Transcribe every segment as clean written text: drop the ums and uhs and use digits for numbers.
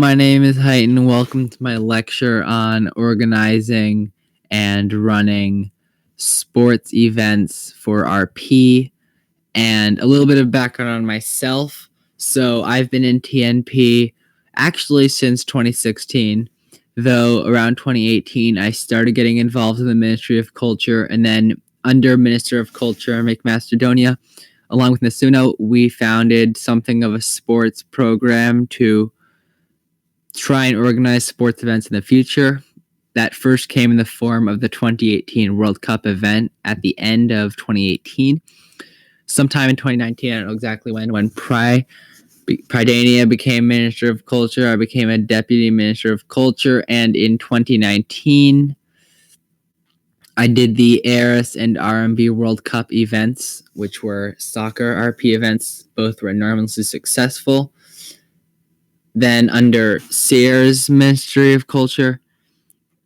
my name is Highton. Welcome to my lecture on organizing and running sports events for RP, and a little bit of background on myself. So I've been in TNP actually since 2016, though around 2018 I started getting involved in the Ministry of Culture, and then under Minister of Culture, McMacedonia, along with Nasuno, we founded something of a sports program to try and organize sports events in the future. That first came in the form of the 2018 World Cup event at the end of 2018. Sometime in 2019, I don't know exactly when Pridania became Minister of Culture, I became a Deputy Minister of Culture, and in 2019, I did the ARIS and RMB World Cup events, which were soccer RP events. Both were enormously successful. Then under Sears Ministry of Culture,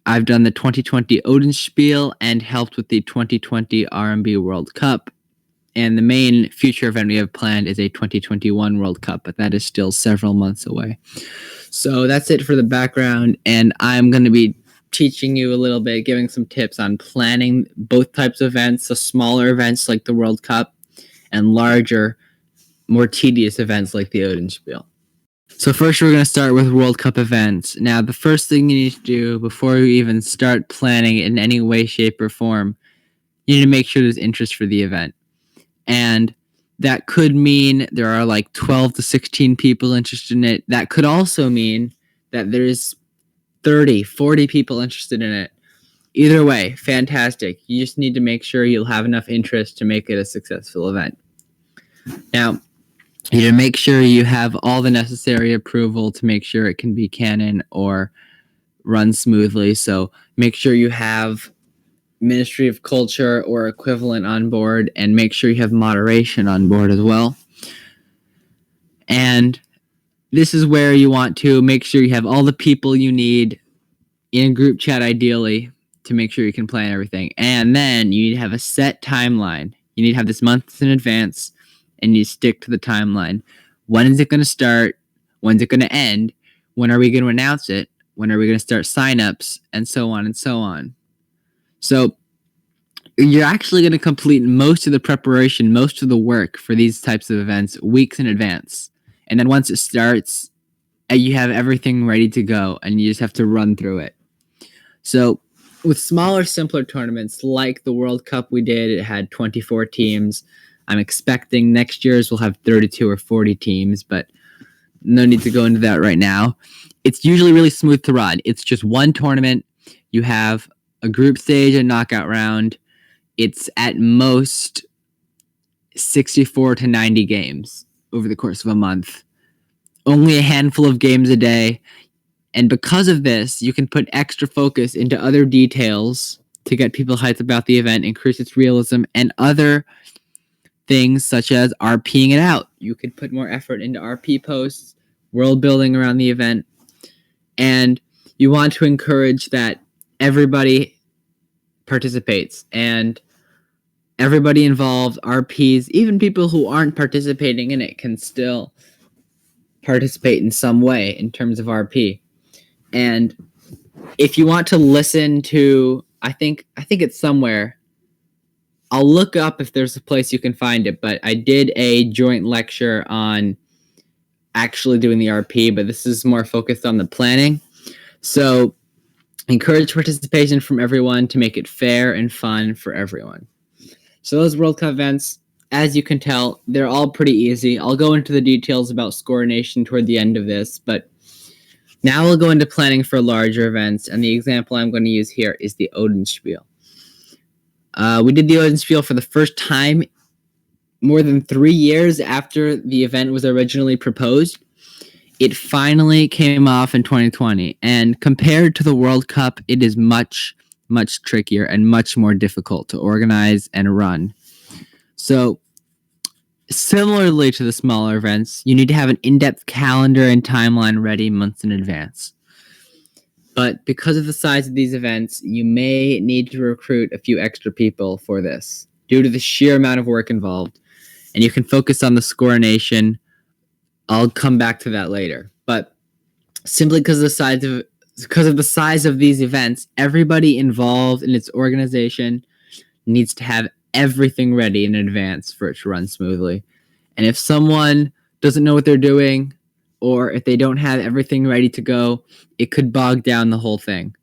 I've done the 2020 Odenspiel and helped with the 2020 RMB World Cup. And the main future event we have planned is a 2021 World Cup, but that is still several months away. So that's it for the background, and I'm going to be teaching you a little bit, giving some tips on planning both types of events, so smaller events like the World Cup and larger, more tedious events like the Odenspiel. So first we're going to start with World Cup events. Now, the first thing you need to do before you even start planning in any way, shape, or form, you need to make sure there's interest for the event. And that could mean there are like 12 to 16 people interested in it. That could also mean that there's 30, 40 people interested in it. Either way, fantastic. You just need to make sure you'll have enough interest to make it a successful event. Now, you need to make sure you have all the necessary approval to make sure it can be canon or run smoothly. So make sure you have Ministry of Culture or equivalent on board, and make sure you have moderation on board as well. And this is where you want to make sure you have all the people you need in a group chat, ideally, to make sure you can plan everything. And then you need to have a set timeline. You need to have this months in advance, and you stick to the timeline. When is it going to start? When's it going to end? When are we going to announce it? When are we going to start signups? And so on and so on. So you're actually going to complete most of the preparation, most of the work for these types of events weeks in advance. And then once it starts, you have everything ready to go, and you just have to run through it. So with smaller, simpler tournaments like the World Cup we did, it had 24 teams. I'm expecting next year's will have 32 or 40 teams, but no need to go into that right now. It's usually really smooth to run. It's just one tournament. You have a group stage and knockout round. It's at most 64 to 90 games over the course of a month. Only a handful of games a day. And because of this, you can put extra focus into other details to get people hyped about the event, increase its realism, and other things such as RPing it out. You could put more effort into RP posts, world building around the event, and you want to encourage that everybody participates, and everybody involved, RPs, even people who aren't participating in it can still participate in some way in terms of RP. And if you want to listen to, I think it's somewhere. I'll look up if there's a place you can find it, but I did a joint lecture on actually doing the RP, but this is more focused on the planning. So encourage participation from everyone to make it fair and fun for everyone. So those World Cup events, as you can tell, they're all pretty easy. I'll go into the details about Score Nation toward the end of this, but now we'll go into planning for larger events, and the example I'm going to use here is the Odenspiel. We did the Odenspiel for the first time more than 3 years after the event was originally proposed. It finally came off in 2020, and compared to the World Cup, it is much, much trickier and much more difficult to organize and run. So, similarly to the smaller events, you need to have an in-depth calendar and timeline ready months in advance. But because of the size of these events, you may need to recruit a few extra people for this due to the sheer amount of work involved. And you can focus on the Score Nation. I'll come back to that later. But simply because of the size of these events, everybody involved in its organization needs to have everything ready in advance for it to run smoothly. And if someone doesn't know what they're doing, or if they don't have everything ready to go, it could bog down the whole thing.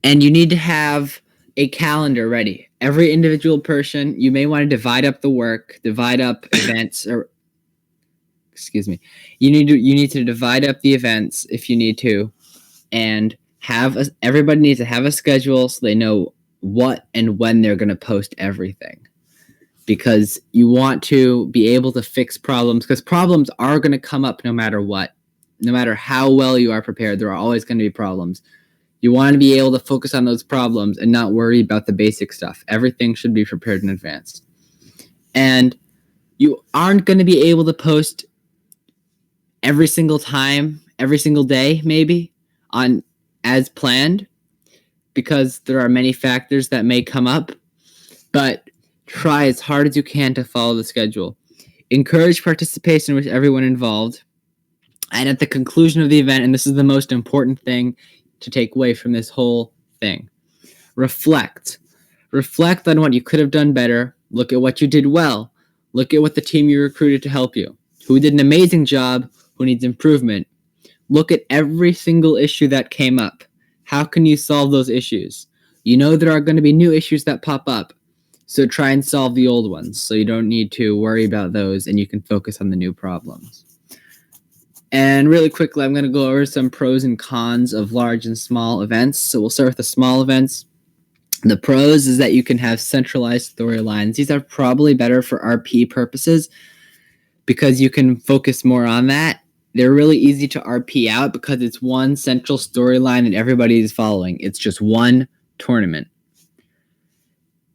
And you need to have a calendar ready. Every individual person, you may want to divide up the work, divide up events, or excuse me. You need to divide up the events if you need to, and everybody needs to have a schedule so they know what and when they're going to post everything. Because you want to be able to fix problems, because problems are going to come up no matter what. No matter how well you are prepared, there are always going to be problems. You want to be able to focus on those problems and not worry about the basic stuff. Everything should be prepared in advance. And you aren't going to be able to post every single time, every single day, maybe, on as planned, because there are many factors that may come up. But try as hard as you can to follow the schedule. Encourage participation with everyone involved. And at the conclusion of the event, and this is the most important thing to take away from this whole thing, reflect. Reflect on what you could have done better. Look at what you did well. Look at what the team you recruited to help you. Who did an amazing job? Who needs improvement? Look at every single issue that came up. How can you solve those issues? You know there are going to be new issues that pop up. So try and solve the old ones so you don't need to worry about those and you can focus on the new problems. And really quickly, I'm going to go over some pros and cons of large and small events. So we'll start with the small events. The pros is that you can have centralized storylines. These are probably better for RP purposes because you can focus more on that. They're really easy to RP out because it's one central storyline that everybody is following. It's just one tournament.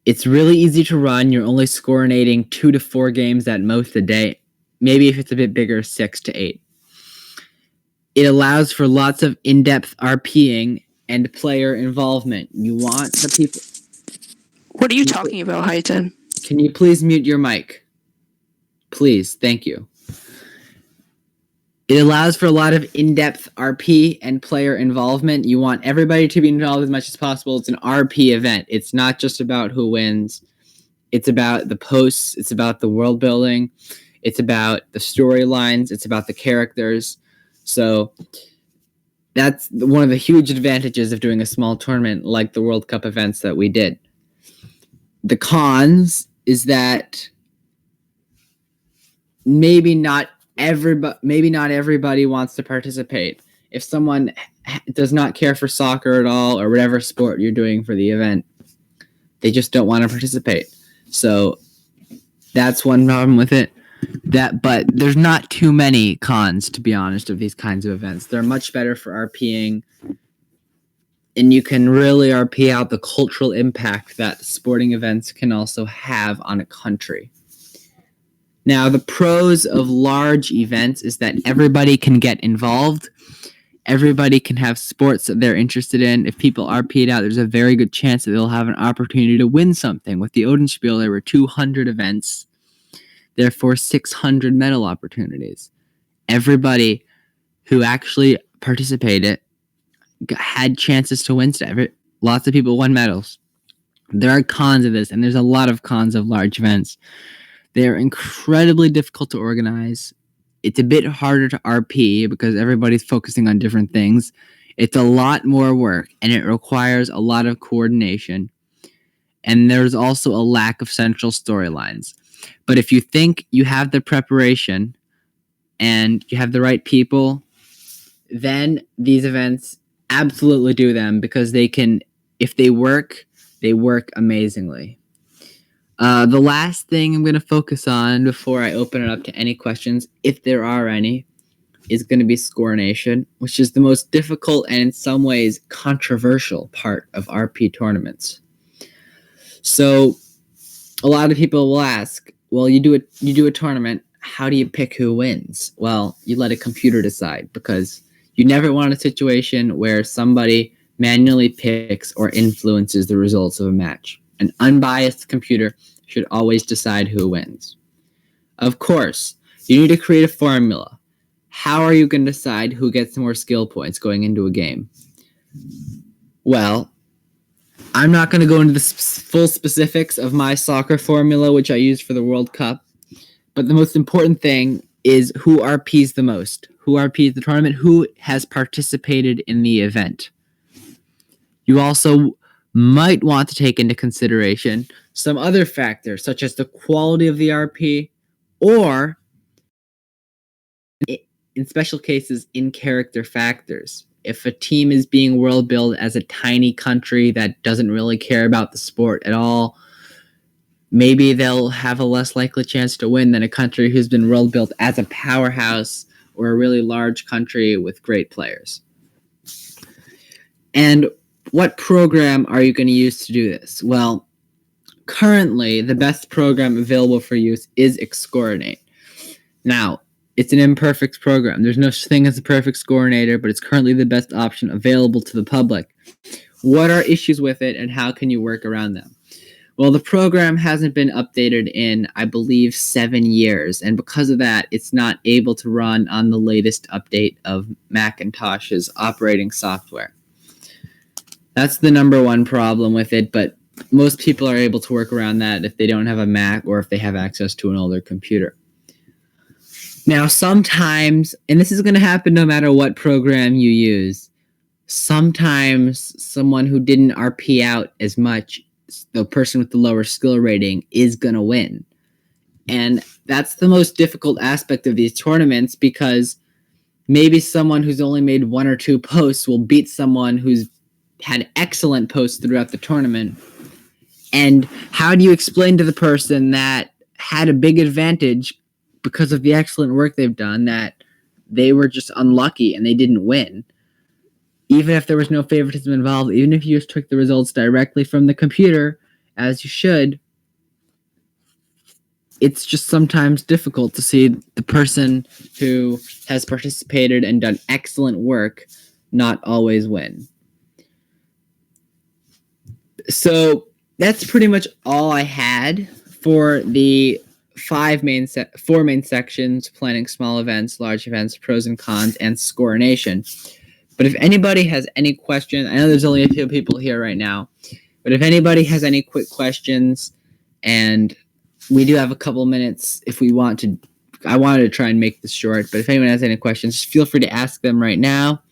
It's really easy to run. You're only scoring 2 to 4 games at most a day. Maybe if it's a bit bigger, 6 to 8. It allows for lots of in-depth RPing and player involvement. You want the people... What are you talking about, Highton? Can you please mute your mic? Please, thank you. It allows for a lot of in-depth RP and player involvement. You want everybody to be involved as much as possible. It's an RP event. It's not just about who wins. It's about the posts. It's about the world building. It's about the storylines. It's about the characters. So that's one of the huge advantages of doing a small tournament like the World Cup events that we did. The cons is that maybe not everybody wants to participate. If someone does not care for soccer at all or whatever sport you're doing for the event, they just don't want to participate. So that's one problem with it. But there's not too many cons, to be honest, of these kinds of events. They're much better for RPing, and you can really RP out the cultural impact that sporting events can also have on a country. Now, the pros of large events is that everybody can get involved. Everybody can have sports that they're interested in. If people RP'd out, there's a very good chance that they'll have an opportunity to win something. With the Odenspiel, there were 200 events. Therefore, 600 medal opportunities. Everybody who actually participated had chances to win stuff. Lots of people won medals. There are cons of this, and there's a lot of cons of large events. They're incredibly difficult to organize. It's a bit harder to RP because everybody's focusing on different things. It's a lot more work, and it requires a lot of coordination. And there's also a lack of central storylines. But if you think you have the preparation and you have the right people, then these events absolutely do them because they can, if they work amazingly. The last thing I'm going to focus on before I open it up to any questions, if there are any, is going to be scorination, which is the most difficult and in some ways controversial part of RP tournaments. So a lot of people will ask, well, you do a tournament, how do you pick who wins? Well, you let a computer decide because you never want a situation where somebody manually picks or influences the results of a match. An unbiased computer should always decide who wins. Of course, you need to create a formula. how are you going to decide who gets more skill points going into a game? Well, I'm not going to go into the full specifics of my soccer formula, which I used for the World Cup, but the most important thing is who RPs the most, who RPs the tournament, who has participated in the event. You also might want to take into consideration some other factors, such as the quality of the RP, or in special cases, in-character factors. If a team is being world-built as a tiny country that doesn't really care about the sport at all, maybe they'll have a less likely chance to win than a country who's been world-built as a powerhouse or a really large country with great players. And what program are you going to use to do this? Well, currently, the best program available for use is Xcoordinate. Now, it's an imperfect program. There's no such thing as a perfect scoreinator, but it's currently the best option available to the public. What are issues with it, and how can you work around them? Well, the program hasn't been updated in, I believe, 7 years, and because of that, it's not able to run on the latest update of Macintosh's operating software. That's the number one problem with it, but most people are able to work around that if they don't have a Mac or if they have access to an older computer. Now, sometimes, and this is going to happen no matter what program you use, sometimes someone who didn't RP out as much, the person with the lower skill rating, is going to win. And that's the most difficult aspect of these tournaments, because maybe someone who's only made 1 or 2 posts will beat someone who's had excellent posts throughout the tournament. And how do you explain to the person that had a big advantage because of the excellent work they've done that they were just unlucky and they didn't win? Even if there was no favoritism involved, even if you just took the results directly from the computer, as you should, it's just sometimes difficult to see the person who has participated and done excellent work not always win. So that's pretty much all I had for the 4 main sections: planning small events, large events, pros and cons, and scoreination. But if anybody has any questions, I know there's only a few people here right now, but if anybody has any quick questions, and we do have a couple minutes if we want to, I wanted to try and make this short, but if anyone has any questions, just feel free to ask them right now,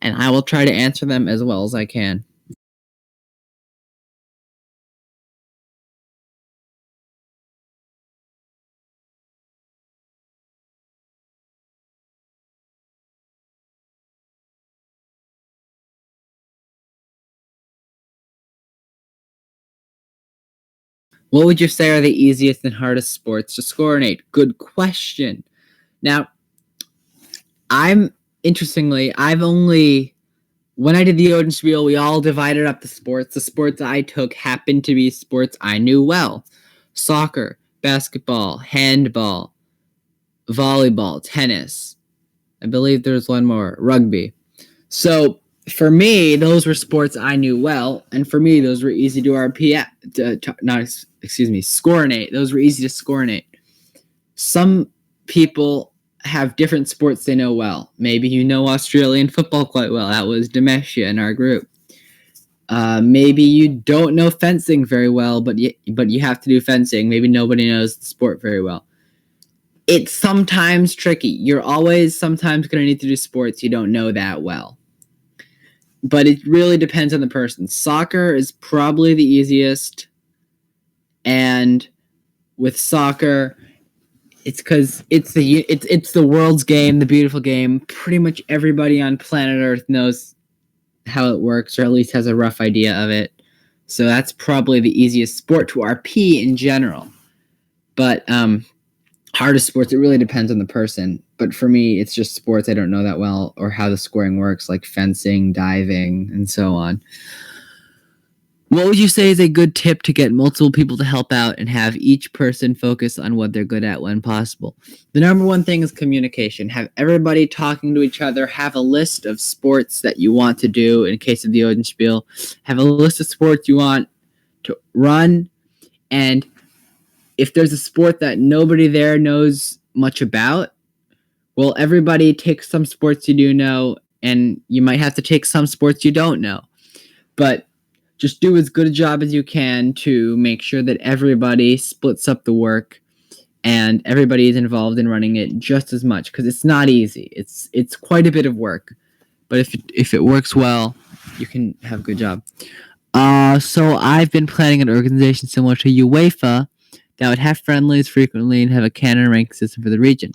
and I will try to answer them as well as I can. What would you say are the easiest and hardest sports to scoreinate? Good question. Now, when I did the Odin Spiel, we all divided up the sports. The sports I took happened to be sports I knew well: soccer, basketball, handball, volleyball, tennis. I believe there's one more, rugby. So for me, those were sports I knew well, and for me, those were easy to scoreinate. Those were easy to scoreinate. Some people have different sports they know well. Maybe you know Australian football quite well. That was Demeshia in our group. Maybe you don't know fencing very well, but you have to do fencing. Maybe nobody knows the sport very well. It's sometimes tricky. You're always sometimes going to need to do sports you don't know that well. But it really depends on the person. Soccer is probably the easiest. And with soccer, it's because it's the world's game, the beautiful game. Pretty much everybody on planet Earth knows how it works, or at least has a rough idea of it. So that's probably the easiest sport to RP in general. But hardest sports, it really depends on the person. But for me, it's just sports I don't know that well, or how the scoring works, like fencing, diving, and so on. What would you say is a good tip to get multiple people to help out and have each person focus on what they're good at when possible? The number one thing is communication. Have everybody talking to each other. Have a list of sports that you want to do in case of the Odin Spiel. Have a list of sports you want to run. And if there's a sport that nobody there knows much about, Well, everybody takes some sports you do know, and you might have to take some sports you don't know. But just do as good a job as you can to make sure that everybody splits up the work and everybody is involved in running it just as much, because it's not easy. It's quite a bit of work. But if it works well, you can have a good job. So I've been planning an organization similar to UEFA that would have friendlies frequently and have a canon rank system for the region.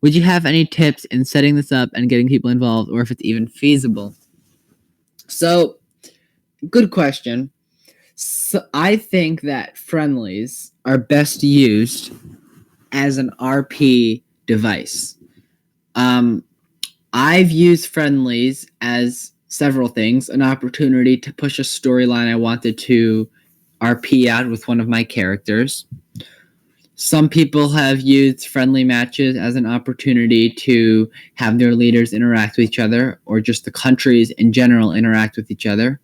Would you have any tips in setting this up and getting people involved, or if it's even feasible? So, good question. So I think that friendlies are best used as an RP device. I've used friendlies as several things: an opportunity to push a storyline I wanted to RP out with one of my characters. Some people have used friendly matches as an opportunity to have their leaders interact with each other, or just the countries in general interact with each other.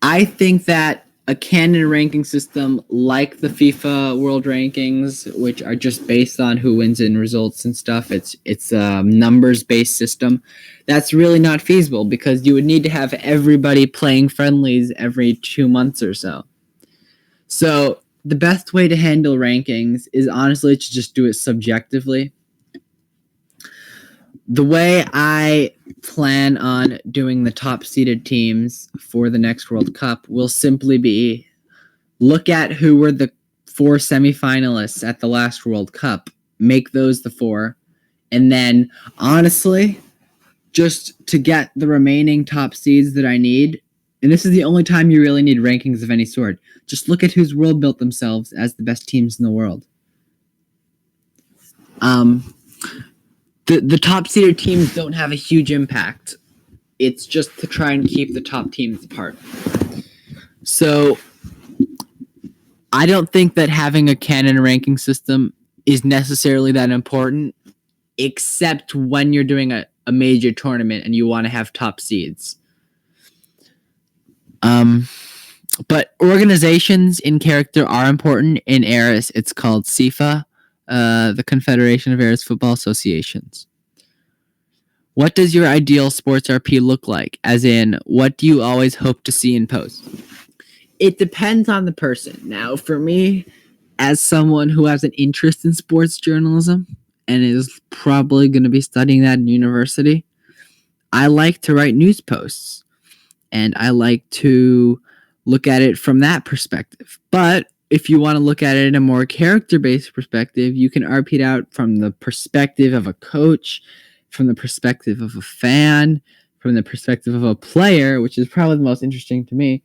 I think that a canon ranking system like the FIFA World Rankings, which are just based on who wins in results and stuff, it's a numbers-based system. That's really not feasible, because you would need to have everybody playing friendlies every 2 months or so. So the best way to handle rankings is honestly to just do it subjectively. The way I plan on doing the top seeded teams for the next World Cup will simply be look at who were the 4 semifinalists at the last World Cup, make those the 4, and then honestly, just to get the remaining top seeds that I need, and this is the only time you really need rankings of any sort, just look at who's world built themselves as the best teams in the world. The top seeded teams don't have a huge impact. It's just to try and keep the top teams apart. So I don't think that having a canon ranking system is necessarily that important, except when you're doing a major tournament and you want to have top seeds. But organizations in character are important. In Eris, it's called CIFA, the Confederation of Eris Football Associations. What does your ideal sports RP look like? As in, what do you always hope to see in posts? It depends on the person. Now, for me, as someone who has an interest in sports journalism and is probably going to be studying that in university, I like to write news posts, and I like to look at it from that perspective. But if you want to look at it in a more character-based perspective, you can RP it out from the perspective of a coach, from the perspective of a fan, from the perspective of a player, which is probably the most interesting to me.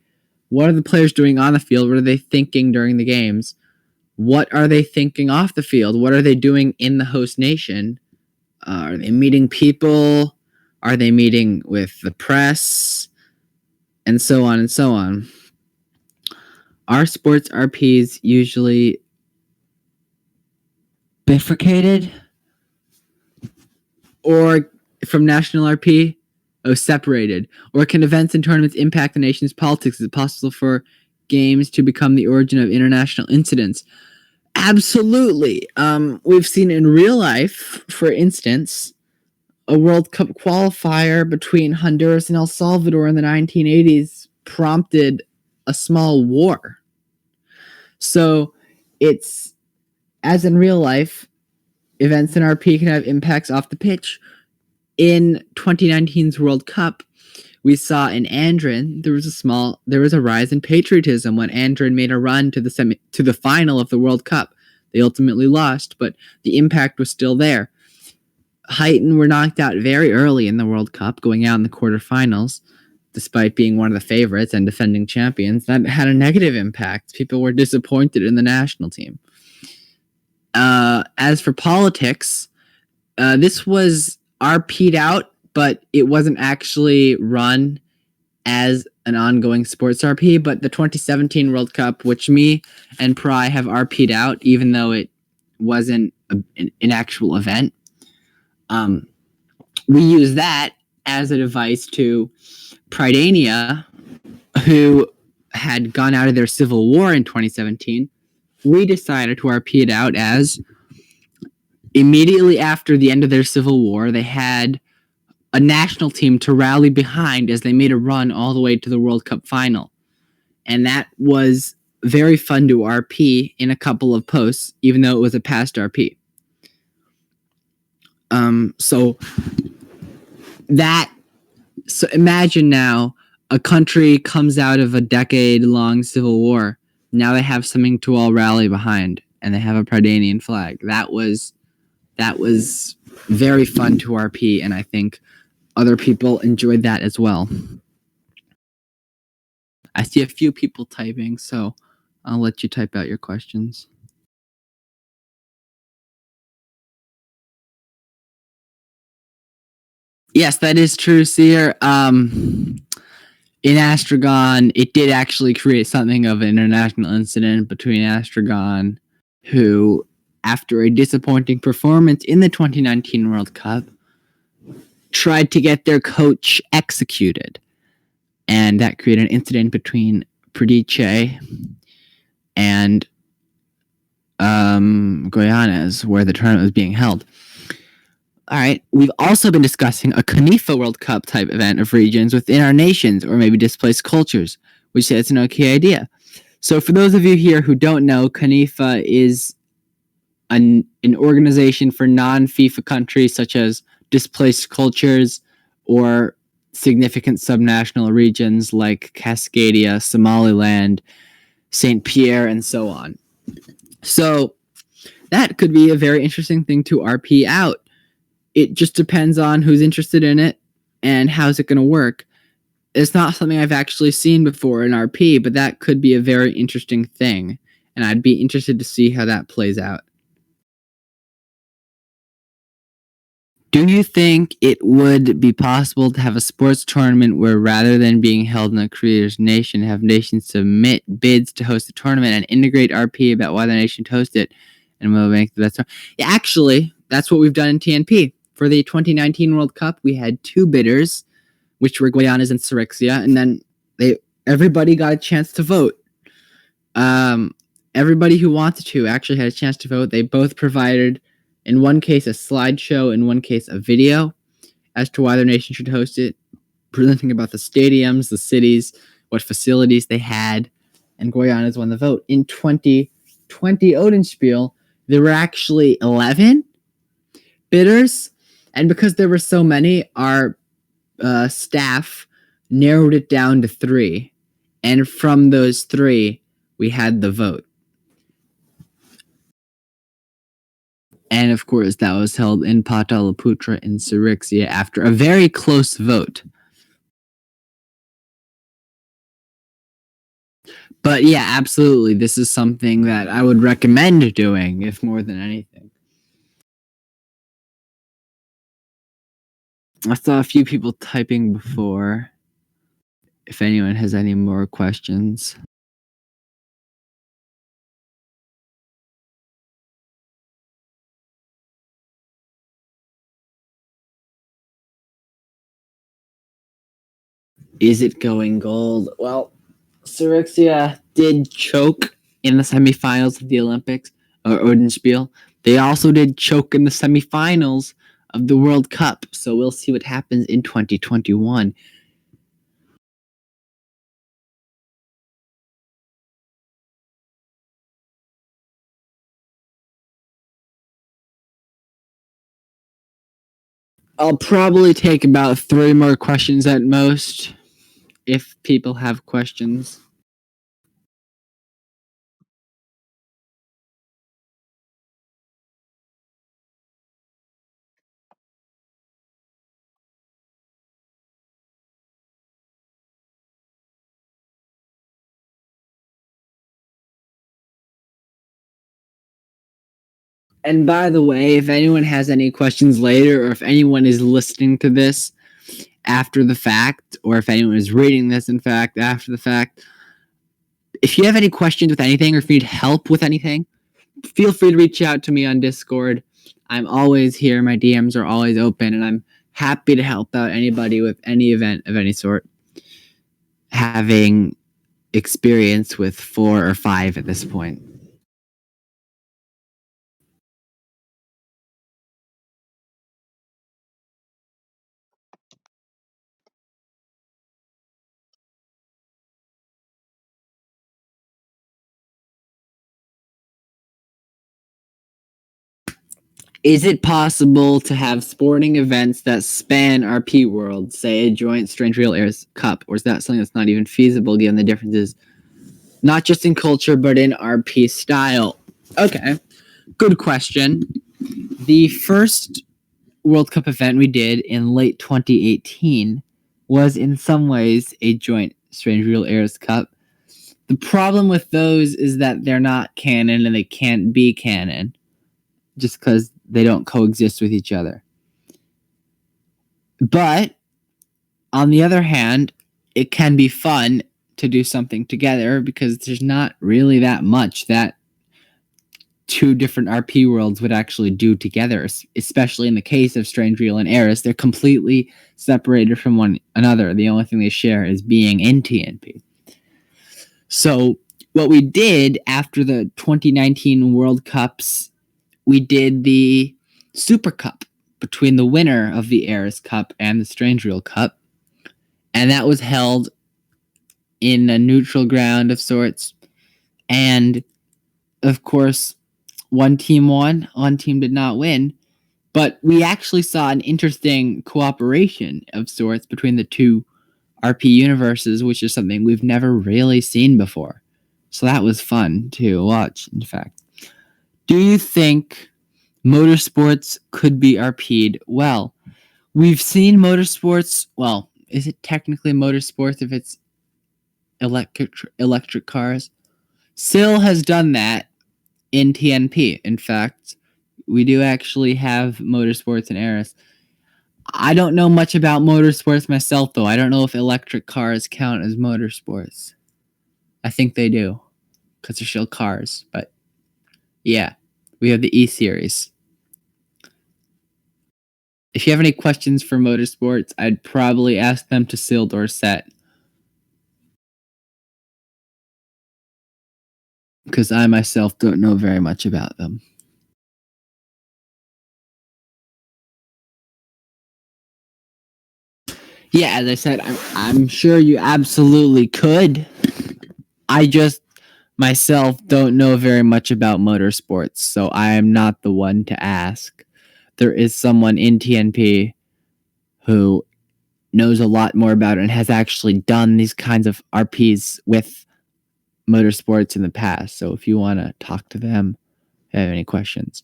What are the players doing on the field? What are they thinking during the games? What are they thinking off the field? What are they doing in the host nation? Are they meeting people? Are they meeting with the press? And so on and so on. Are sports RPs usually bifurcated? Or from national RP? Oh, separated. Or can events and tournaments impact the nation's politics? Is it possible for games to become the origin of international incidents? Absolutely. We've seen in real life, for instance, a World Cup qualifier between Honduras and El Salvador in the 1980s prompted a small war. So it's, as in real life, events in RP can have impacts off the pitch. In 2019's World Cup, we saw in Andrin there was a rise in patriotism when Andrin made a run to the final of the World Cup. They ultimately lost, but the impact was still there. Highton were knocked out very early in the World Cup, going out in the quarterfinals, despite being one of the favorites and defending champions. That had a negative impact. People were disappointed in the national team. As for politics, this was RP'd out, but it wasn't actually run as an ongoing sports RP. But the 2017 World Cup, which me and Pry have RP'd out, even though it wasn't an actual event, we use that as a device to Pridania, who had gone out of their civil war in 2017. We decided to RP it out as immediately after the end of their civil war, they had a national team to rally behind as they made a run all the way to the World Cup final. And that was very fun to RP in a couple of posts, even though it was a past RP. So imagine now a country comes out of a decade-long civil war. Now they have something to all rally behind, and they have a Pridanian flag. That was very fun to RP, and I think other people enjoyed that as well. I see a few people typing, so I'll let you type out your questions. Yes, that is true, Seer. In Astragon, it did actually create something of an international incident between Astragon, who, after a disappointing performance in the 2019 World Cup, tried to get their coach executed. And that created an incident between Predice and Goyanes, where the tournament was being held. All right, we've also been discussing a Canifa World Cup type event of regions within our nations, or maybe displaced cultures, which says it's an okay idea. So for those of you here who don't know, Canifa is an organization for non-FIFA countries such as displaced cultures or significant subnational regions like Cascadia, Somaliland, St. Pierre, and so on. So that could be a very interesting thing to RP out. It just depends on who's interested in it and how's it going to work. It's not something I've actually seen before in RP, but that could be a very interesting thing, and I'd be interested to see how that plays out. Do you think it would be possible to have a sports tournament where, rather than being held in a creator's nation, have nations submit bids to host the tournament and integrate RP about why the nation should host it and will make the best? Yeah, actually, that's what we've done in TNP. For the 2019 World Cup, we had 2 bidders, which were Guyanas and Sirixia, and then everybody got a chance to vote. Everybody who wanted to actually had a chance to vote. They both provided, in one case, a slideshow, in one case, a video as to why their nation should host it, presenting about the stadiums, the cities, what facilities they had, and Guyanas won the vote. In 2020 Odenspiel, there were actually 11 bidders, and because there were so many, our staff narrowed it down to 3, and from those 3, we had the vote. And of course, that was held in Pataliputra in Sirixia after a very close vote. But yeah, absolutely, this is something that I would recommend doing, if more than anything. I saw a few people typing before. If anyone has any more questions. Is it going gold? Well, Sirixia did choke in the semifinals of the Olympics, or Odenspiel. They also did choke in the semifinals of the World Cup, so we'll see what happens in 2021. I'll probably take about 3 more questions at most, if people have questions. And by the way, if anyone has any questions later, or if anyone is listening to this after the fact, or if anyone is reading this, in fact, after the fact, if you have any questions with anything, or if you need help with anything, feel free to reach out to me on Discord. I'm always here. My DMs are always open, and I'm happy to help out anybody with any event of any sort, having experience with 4 or 5 at this point. Is it possible to have sporting events that span RP worlds, say a joint Strange Real Airs Cup, or is that something that's not even feasible given the differences, not just in culture, but in RP style? Okay, good question. The first World Cup event we did in late 2018 was in some ways a joint Strange Real Airs Cup. The problem with those is that they're not canon and they can't be canon just because they don't coexist with each other. But on the other hand, it can be fun to do something together because there's not really that much that two different RP worlds would actually do together, especially in the case of Strange Real and Eris. They're completely separated from one another. The only thing they share is being in TNP. So what we did after the 2019 World Cups, we did the Super Cup between the winner of the Eris Cup and the Strange Real Cup. And that was held in a neutral ground of sorts. And, of course, one team won, one team did not win. But we actually saw an interesting cooperation of sorts between the two RP universes, which is something we've never really seen before. So that was fun to watch, in fact. Do you think motorsports could be RP'd? Well, we've seen motorsports. Well, is it technically motorsports if it's electric cars? Sil has done that in TNP. In fact, we do actually have motorsports in Eris. I don't know much about motorsports myself, though. I don't know if electric cars count as motorsports. I think they do, because they're still cars. But yeah, we have the E-Series. If you have any questions for motorsports, I'd probably ask them to Sil Dorset. Because I myself don't know very much about them. Yeah, as I said, I'm sure you absolutely could. I just myself don't know very much about motorsports, so I am not the one to ask. There is someone in TNP who knows a lot more about it and has actually done these kinds of RPs with motorsports in the past. So if you want to talk to them, if you have any questions.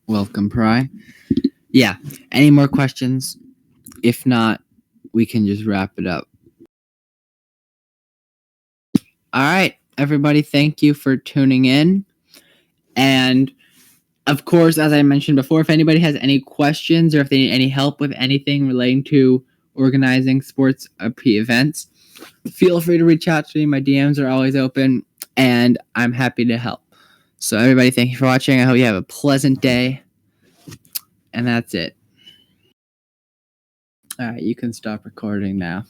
Welcome, Pry. Yeah. Any more questions? If not, we can just wrap it up. All right, everybody, thank you for tuning in. And of course, as I mentioned before, if anybody has any questions or if they need any help with anything relating to organizing sports RP events, feel free to reach out to me. My DMs are always open, and I'm happy to help. So everybody, thank you for watching. I hope you have a pleasant day. And that's it. All right, you can stop recording now.